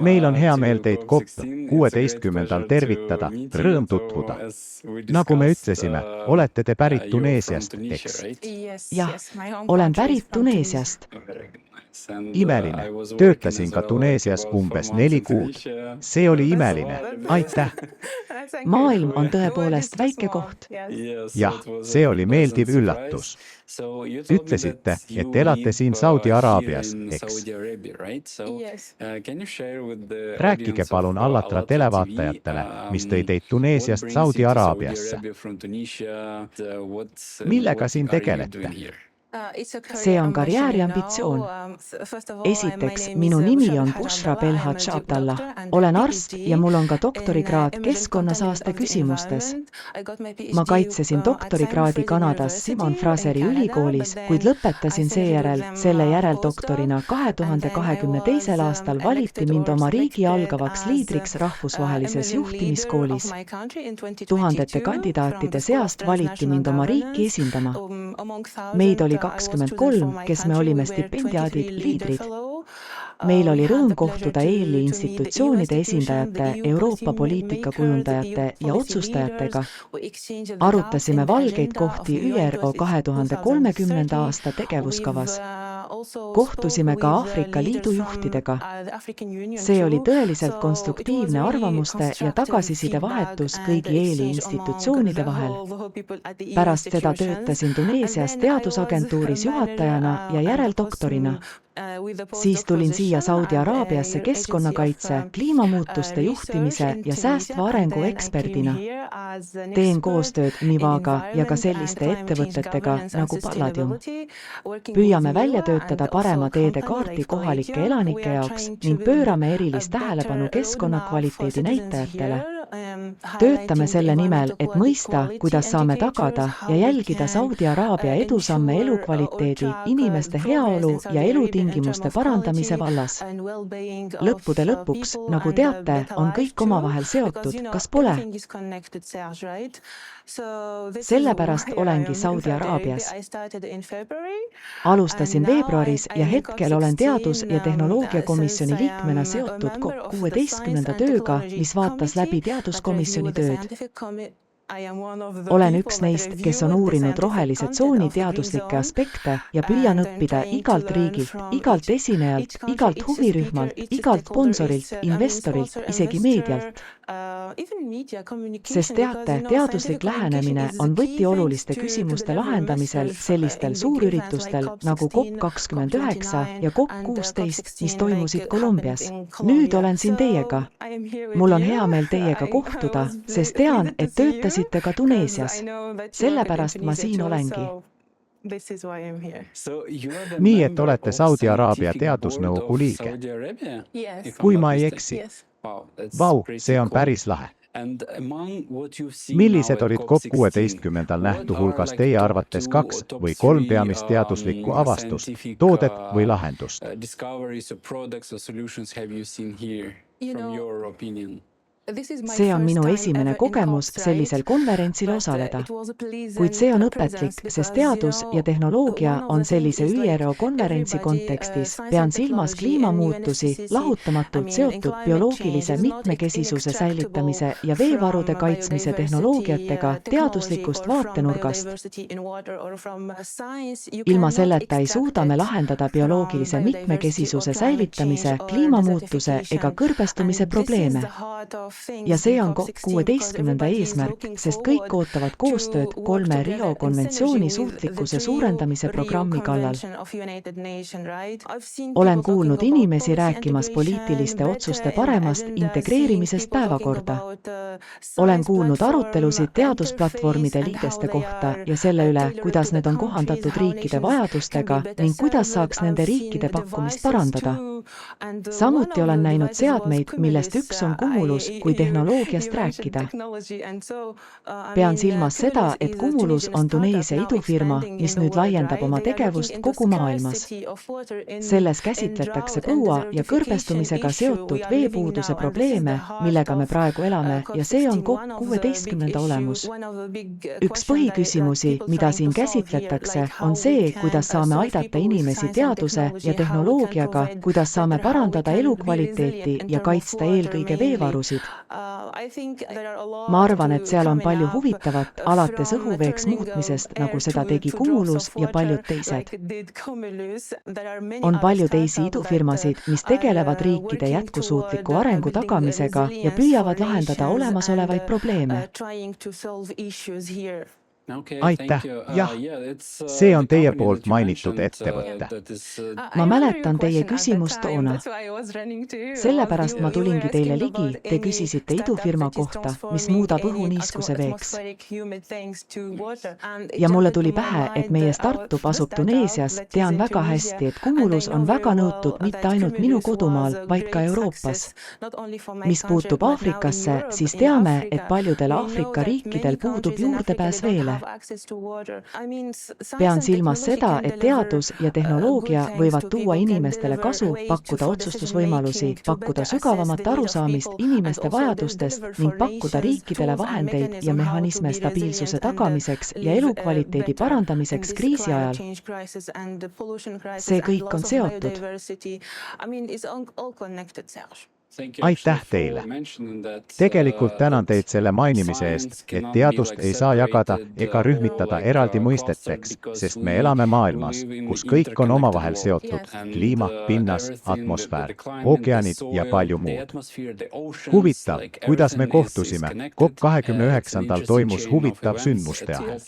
Meil on hea meel teid COP16 tervitada, rõõm tutvuda. Nagu me ütlesime, olete te pärit Tuneesiast, eks? Jah, olen pärit Tuneesiast. Imeline. Töötasin ka Tuneesias umbes 4 kuud. See oli imeline. Aitäh. Maailm on tõepoolest väike koht. Jah, see oli meeldiv üllatus. Ütlesite, et elate siin Saudi Araabias, eks? Rääkige palun Allatra televaatajatele, mis tõi teid Tuneesiast Saudi Araabiasse. Millega siin tegelete? See on karjääri ambitsioon. Esiteks, minu nimi on Bushra Belhadž Abdallah. Olen arst ja mul on ka doktorikraad keskkonnasaaste küsimustes. Ma kaitsesin doktorikraadi Kanadas Simon Fraseri ülikoolis, kuid lõpetasin seejärel, selle järeldoktorina 2022. aastal valiti mind oma riigi algavaks liidriks rahvusvahelises juhtimiskoolis. Tuhandete kandidaatide seast valiti mind oma riiki esindama. Meid oli 23, kes me olime stipendiaadid, liidrid. Meil oli rõõm kohtuda EL-i institutsioonide esindajate, Euroopa poliitikakujundajate ja otsustajatega. Arutasime valgeid kohti ÜRO 2030. aasta tegevuskavas. Kohtusime ka Aafrika Liidu juhtidega. See oli tõeliselt konstruktiivne arvamuste ja tagasiside vahetus kõigi EL-i institutsioonide vahel. Pärast seda töötasin Tuneesias teadusagentuuris juhatajana ja järeldoktorina. Siis tulin siia Saudi Araabiasse keskkonnakaitse, kliimamuutuste juhtimise ja säästva arengu eksperdina. Teen koostööd Nivaga ja ka selliste ettevõtetega nagu Palladium. Püüame välja töötada parema teede kaarti kohalike elanike jaoks ning pöörame erilist tähelepanu keskkonnakvaliteedi näitajatele. Töötame selle nimel, et mõista, kuidas saame tagada ja jälgida Saudi Araabia edusamme elukvaliteedi, inimeste heaolu ja elutingimuste parandamise vallas. Lõppude lõpuks, nagu teate, on kõik omavahel seotud, kas pole? Sellepärast olengi Saudi Araabias. Alustasin veebruaris ja hetkel olen teadus- ja tehnoloogiakomisjoni liikmena seotud COP16 tööga, mis vaatas läbi teaduskomisjoni tööd. Olen üks neist, kes on uurinud rohelise tsooni teaduslikke aspekte ja püüan õppida igalt riigilt, igalt esinejalt, igalt huvirühmalt, igalt sponsorilt, investorilt, isegi meedialt. Sest teate, teaduslik lähenemine on võti oluliste küsimuste lahendamisel sellistel suurüritustel nagu COP29 ja COP16, mis toimusid Kolumbias. Nüüd olen siin teiega. Mul on hea meel teiega kohtuda, sest tean, et töötasite ka Tuneesias. Sellepärast ma siin olengi. Nii, et olete Saudi Araabia teadusnõukogu liige. Kui ma ei eksi. Vau, see on päris lahe. Millised olid COP16 nähtu hulgas teie arvates 2 või 3 peamist teaduslikku avastust, toodet või lahendust? See on minu esimene kogemus sellisel konverentsil osaleda. Kuid see on õpetlik, sest teadus ja tehnoloogia on sellise ÜRO konverentsi kontekstis, pean silmas kliimamuutusi, lahutamatult seotud bioloogilise mitmekesisuse säilitamise ja veevarude kaitsmise tehnoloogiatega teaduslikust vaatenurgast. Ilma selleta ei suuda me lahendada bioloogilise mitmekesisuse säilitamise, kliimamuutuse ega kõrbestumise probleeme. Ja see on COP16 eesmärk, sest kõik ootavad koostööd 3 Rio konventsiooni suutlikkuse suurendamise programmi kallal. Olen kuulnud inimesi rääkimas poliitiliste otsuste paremast integreerimisest päevakorda. Olen kuulnud arutelusid teadusplatvormide liideste kohta ja selle üle, kuidas need on kohandatud riikide vajadustega ning kuidas saaks nende riikide pakkumist parandada. Samuti olen näinud seadmeid, millest üks on Cumulus, kui tehnoloogiast rääkida. Pean silmas seda, et Cumulus on Tuneesia idufirma, mis nüüd laiendab oma tegevust kogu maailmas. Selles käsitletakse põua ja kõrbestumisega seotud veepuuduse probleeme, millega me praegu elame, ja see on COP16 olemus. Üks põhiküsimusi, mida siin käsitletakse, on see, kuidas saame aidata inimesi teaduse ja tehnoloogiaga, kuidas kuidas saame parandada elukvaliteeti ja kaitsta eelkõige veevarusid. Ma arvan, et seal on palju huvitavat, alates õhuveeks muutmisest, nagu seda tegi Cumulus ja paljud teised. On palju teisi idufirmasid, mis tegelevad riikide jätkusuutliku arengu tagamisega ja püüavad lahendada olemasolevaid probleeme. Aitäh, jah, see on teie poolt mainitud ettevõtte. Ma mäletan teie küsimust toona. Sellepärast ma tulingi teile ligi, te küsisite idufirma kohta, mis muudab õhuniiskuse veeks. Ja mulle tuli pähe, et meie startup asub Tuneesias, tean väga hästi, et Cumulus on väga nõutud mitte ainult minu kodumaal, vaid ka Euroopas. Mis puutub Aafrikasse, siis teame, et paljudel Aafrika riikidel puudub juurdepääs veele. Pean silmas seda, et teadus ja tehnoloogia võivad tuua inimestele kasu, pakkuda otsustusvõimalusi, pakkuda sügavamat arusaamist inimeste vajadustest ning pakkuda riikidele vahendeid ja mehhanisme stabiilsuse tagamiseks ja elukvaliteedi parandamiseks kriisi ajal. See kõik on seotud. Aitäh teile. Tegelikult tänan teid selle mainimise eest, et teadust ei saa jagada ega rühmitada eraldi mõisteteks, sest me elame maailmas, kus kõik on omavahel seotud, kliima, pinnas, atmosfäär, ookeanid ja palju muud. Huvitav, kuidas me kohtusime, COP29 toimus huvitav sündmuste ahel.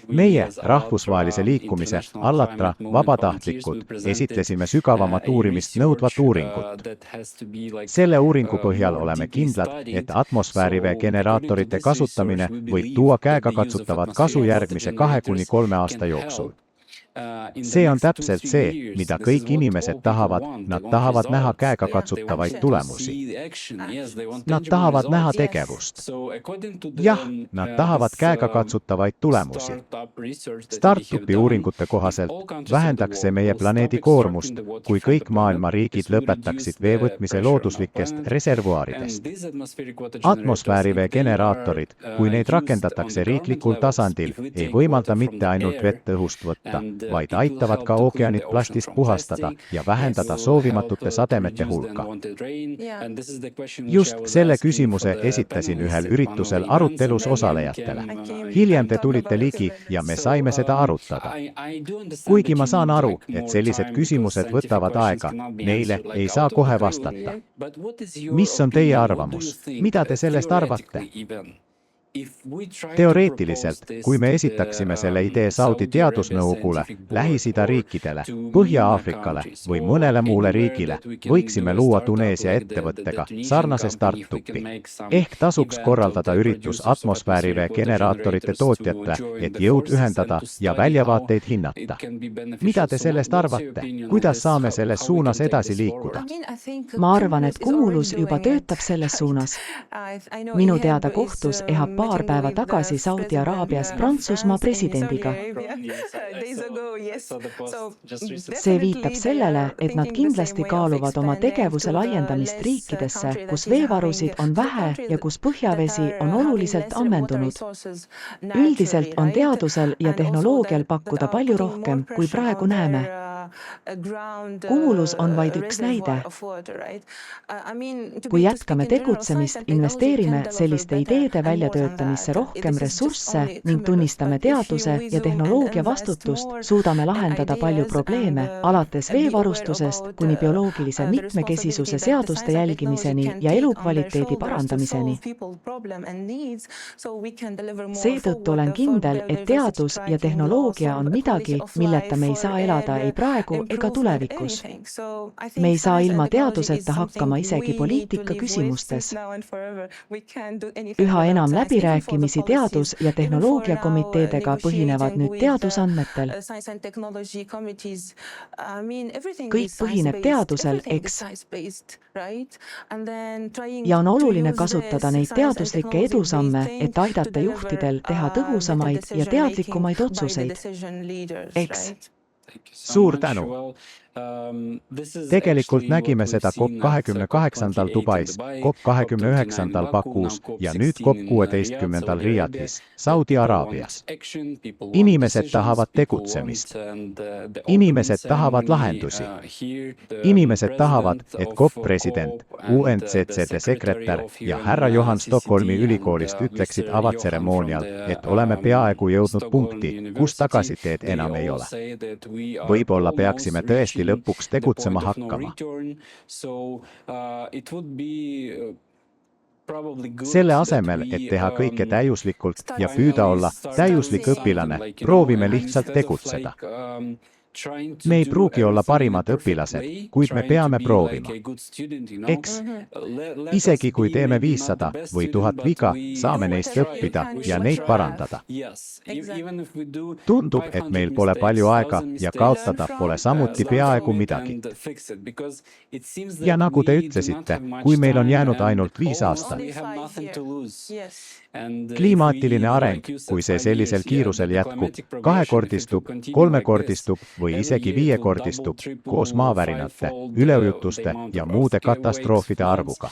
Meie, rahvusvahelise liikumise, Allatra, vabatahtlikud, esitlesime sügavamat uurimist nõudvat uuringut. Selle uuringu põhjal oleme kindlad, et atmosfäärivee generaatorite kasutamine võib tuua käegakatsutavat kasu järgmise 2–3 aasta jooksul. See on täpselt see, mida kõik inimesed tahavad, nad tahavad näha käegakatsutavaid tulemusi. Nad tahavad näha tegevust. Jah, nad tahavad käegakatsutavaid tulemusi. Startupi uuringute kohaselt vähendaks see meie planeedi koormust, kui kõik maailma riigid lõpetaksid vee võtmise looduslikest reservuaaridest. Atmosfäärivee generaatorid, kui neid rakendatakse riiklikul tasandil, ei võimalda mitte ainult vett õhust võtta, vaid aitavad ka ookeanid plastist puhastada ja vähendada soovimatute sademete hulka. Just selle küsimuse esitasin ühel üritusel arutelus osalejatele. Hiljem te tulite ligi ja me saime seda arutada. Kuigi ma saan aru, et sellised küsimused võtavad aega, neile ei saa kohe vastata. Mis on teie arvamus? Mida te sellest arvate? Teoreetiliselt, kui me esitaksime selle idee Saudi teadusnõukogule, Lähis-Ida riikidele, Põhja-Aafrikale või mõnele muule riigile, võiksime luua Tuneesia ettevõttega sarnase startupi. Ehk tasuks korraldada üritus atmosfäärivee generaatorite tootjatele, et jõud ühendada ja väljavaateid hinnata. Mida te sellest arvate? Kuidas saame selles suunas edasi liikuda? Ma arvan, et Cumulus juba töötab selles suunas. Minu teada kohtus EHP paar päeva tagasi Saudi Araabias Prantsusmaa presidendiga. See viitab sellele, et nad kindlasti kaaluvad oma tegevuse laiendamist riikidesse, kus veevarusid on vähe ja kus põhjavesi on oluliselt ammendunud. Üldiselt on teadusel ja tehnoloogial pakkuda palju rohkem, kui praegu näeme. Cumulus on vaid üks näide. Kui jätkame tegutsemist, investeerime selliste ideede väljatöötamisse rohkem ressursse ning tunnistame teaduse ja tehnoloogia vastutust, suudame lahendada palju probleeme, alates veevarustusest kuni bioloogilise mitmekesisuse seaduste jälgimiseni ja elukvaliteedi parandamiseni. Seetõttu olen kindel, et teadus ja tehnoloogia on midagi, milleta me ei saa elada ei praegu ega tulevikus. Me ei saa ilma teaduseta hakkama isegi poliitika küsimustes. Üha enam läbirääkimisi teadus- ja tehnoloogiakomiteedega põhinevad nüüd teadusandmetel. Kõik põhineb teadusel, eks? Ja on oluline kasutada neid teaduslikke edusamme, et aidata juhtidel teha tõhusamaid ja teadlikumaid otsuseid. Eks? Suur tänu! Tegelikult nägime seda COP28 Dubais, COP29 Bakuus ja nüüd COP16 Riyadhis, Saudi Araabias. Inimesed tahavad tegutsemist. Inimesed tahavad lahendusi. Inimesed tahavad, et COP president, UNCCD sekretär ja härra Johan Stockholmi ülikoolist ütleksid avatseremoonial, et oleme peaaegu jõudnud punkti, kus tagasiteed enam ei ole. Võib-olla peaksime tõesti lõpuks tegutsema hakkama. Selle asemel, et teha kõike täiuslikult ja püüda olla täiuslik õpilane, proovime lihtsalt tegutseda. Me ei pruugi olla parimad õpilased, kuid me peame proovima. Eks, isegi kui teeme 500 või 1000 viga, saame neist õppida ja neid parandada. Tundub, et meil pole palju aega ja kaotada pole samuti peaaegu midagi. Ja nagu te ütlesite, kui meil on jäänud ainult 5 aastat. Klimaatiline areng, kui see sellisel kiirusel jätkub, 2-kordistub, 3-kordistub või isegi 5-kordistub koos maavärinate, üleujutuste ja muude katastroofide arvuga.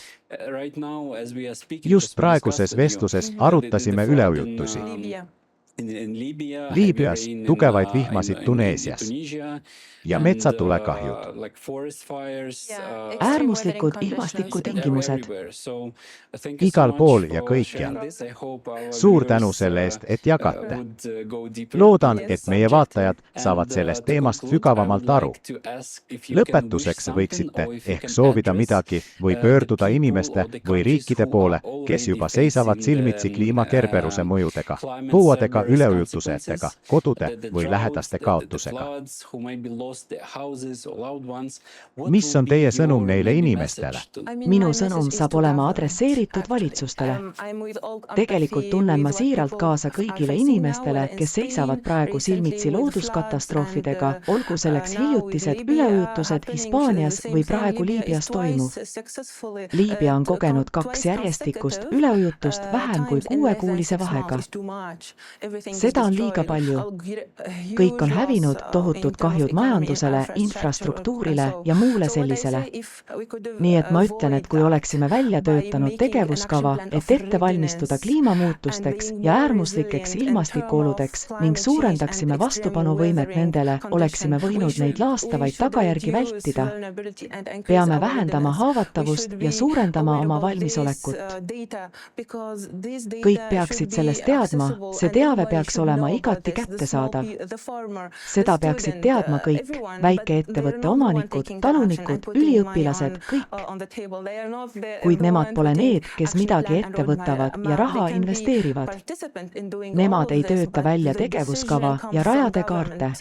Just praeguses vestluses arutasime üleujutusi. Liibüas tugevaid vihmasid Tuneesias ja metsatulekahjud. Äärmuslikud ilmastikutingimused. Igal pool ja kõikjal. Suur tänu selle eest, et jagate. Loodan, et meie vaatajad saavad sellest teemast sügavamalt aru. Lõpetuseks võiksite ehk soovida midagi või pöörduda inimeste või riikide poole, kes juba seisavad silmitsi kliimakerberuse mõjudega, põuadega, üleujutusetega, kodude või lähedaste kaotusega. Mis on teie sõnum neile inimestele? Minu sõnum saab olema adresseeritud valitsustele. Tegelikult tunnen ma siiralt kaasa kõigile inimestele, kes seisavad praegu silmitsi looduskatastroofidega, olgu selleks hiljutised üleujutused Hispaanias või praegu Liibüas toimuv. Liibüa on kogenud 2 järjestikust üleujutust vähem kui 6-kuulise vahega. Seda on liiga palju. Kõik on hävinud, tohutud kahjud majandusele, infrastruktuurile ja muule sellisele. Nii et ma ütlen, et kui oleksime välja töötanud tegevuskava, et ette valmistuda kliimamuutusteks ja äärmuslikeks ilmastikuoludeks ning suurendaksime vastupanuvõimet nendele, oleksime võinud neid laastavaid tagajärgi vältida. Peame vähendama haavatavust ja suurendama oma valmisolekut. Kõik peaksid sellest teadma, see teave peaks olema igati kättesaadav. Seda peaksid teadma kõik, väikeettevõtte omanikud, talunikud, üliõpilased, kõik. Kuid nemad pole need, kes midagi ette võtavad ja raha investeerivad. Nemad ei tööta välja tegevuskava ja rajade kaarte.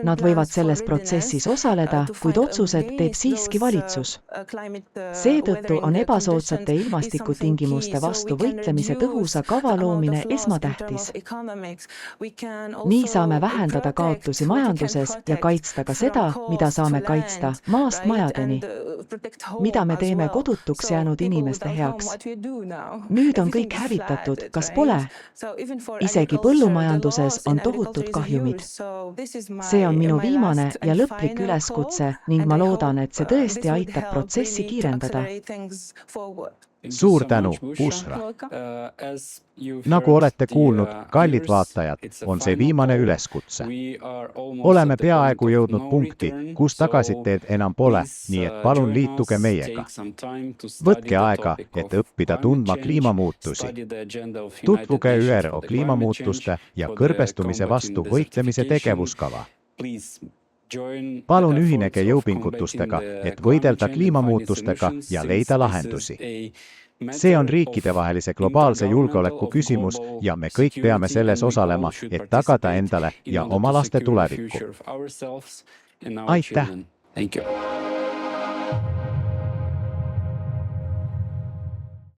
Nad võivad selles protsessis osaleda, kuid otsused teeb siiski valitsus. Seetõttu on ebasoodsate ilmastikutingimuste vastu võitlemise tõhusa kava loomine esmatähtis. Nii saame vähendada kaotusi majanduses ja kaitsta ka seda, mida saame kaitsta maast majadeni. Mida me teeme kodutuks jäänud inimeste heaks? Nüüd on kõik hävitatud, kas pole? Isegi põllumajanduses on tohutud kahjumid. See on minu viimane ja lõplik üleskutse ning ma loodan, et see tõesti aitab protsessi kiirendada. Suur tänu, Bushra! Nagu olete kuulnud, kallid vaatajad, on see viimane üleskutse. Oleme peaaegu jõudnud punkti, kus tagasiteed enam pole, nii et palun liituge meiega. Võtke aega, et õppida tundma kliimamuutusi. Tutvuge ÜRO kliimamuutuste ja kõrbestumise vastu võitlemise tegevuskava. Palun ühinege jõupingutustega, et võidelda kliimamuutustega ja leida lahendusi. See on riikidevahelise globaalse julgeoleku küsimus ja me kõik peame selles osalema, et tagada endale ja oma laste tulevikku. Aitäh!